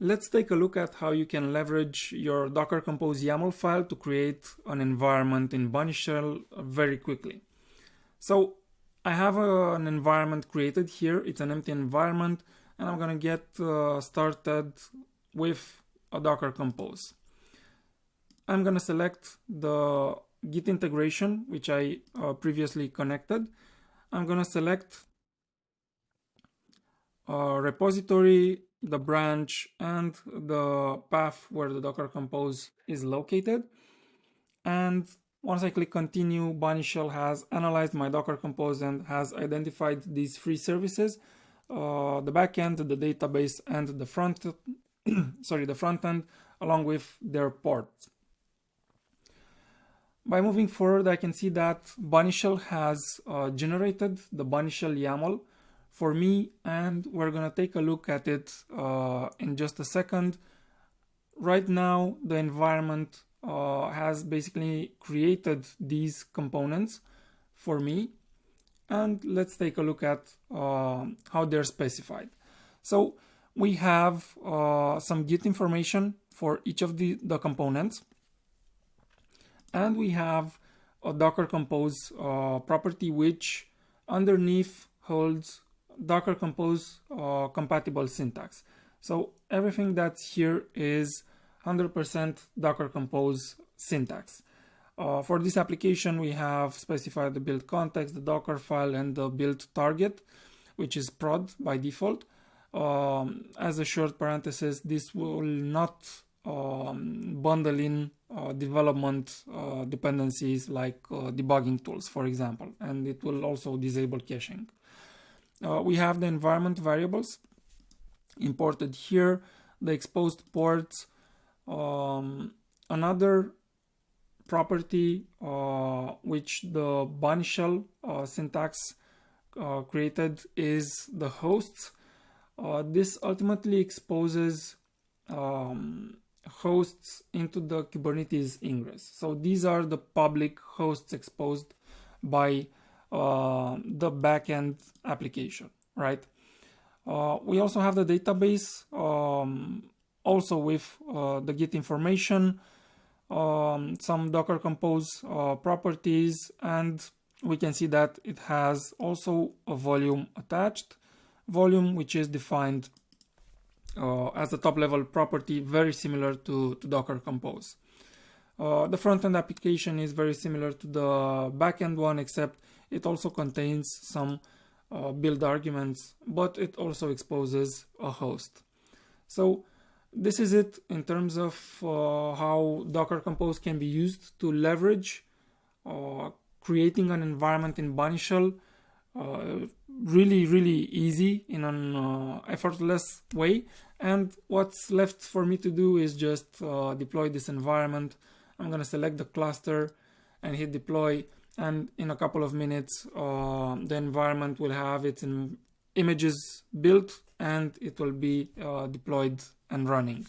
Let's take a look at how you can leverage your docker-compose YAML file to create an environment in Bunnyshell very quickly. So I have an environment created here. It's an empty environment, and I'm going to get started with a Docker Compose. I'm going to select the Git integration, which I previously connected. I'm going to select repository, the branch, and the path where the Docker Compose is located. And once I click continue, Bunnyshell has analyzed my Docker Compose and has identified these three services: the backend, the database, and the front end, along with their ports. By moving forward, I can see that Bunnyshell has generated the Bunnyshell YAML for me, and we're gonna take a look at it in just a second. Right now, the environment has basically created these components for me, and let's take a look at how they're specified. So we have some Git information for each of the components, and we have a Docker Compose property which underneath holds Docker Compose compatible syntax. So everything that's here is 100% Docker Compose syntax. For this application, we have specified the build context, the Docker file, and the build target, which is prod by default. As a short parenthesis, this will not bundle in development dependencies like debugging tools, for example, and it will also disable caching. We have the environment variables imported here, the exposed ports. Another property which the Bunnyshell syntax created is the hosts. This ultimately exposes hosts into the Kubernetes ingress. So these are the public hosts exposed by the backend application, right? We also have the database, also with the Git information, some Docker Compose properties, and we can see that it has also a volume attached, volume which is defined as a top level property, very similar to Docker Compose. The front-end application is very similar to the back-end one, except it also contains some build arguments, but it also exposes a host. So this is it in terms of how Docker Compose can be used to leverage creating an environment in Bunnyshell. Really easy in an effortless way. And what's left for me to do is just deploy this environment. I'm going to select the cluster and hit deploy, and in a couple of minutes the environment will have its images built and it will be deployed and running.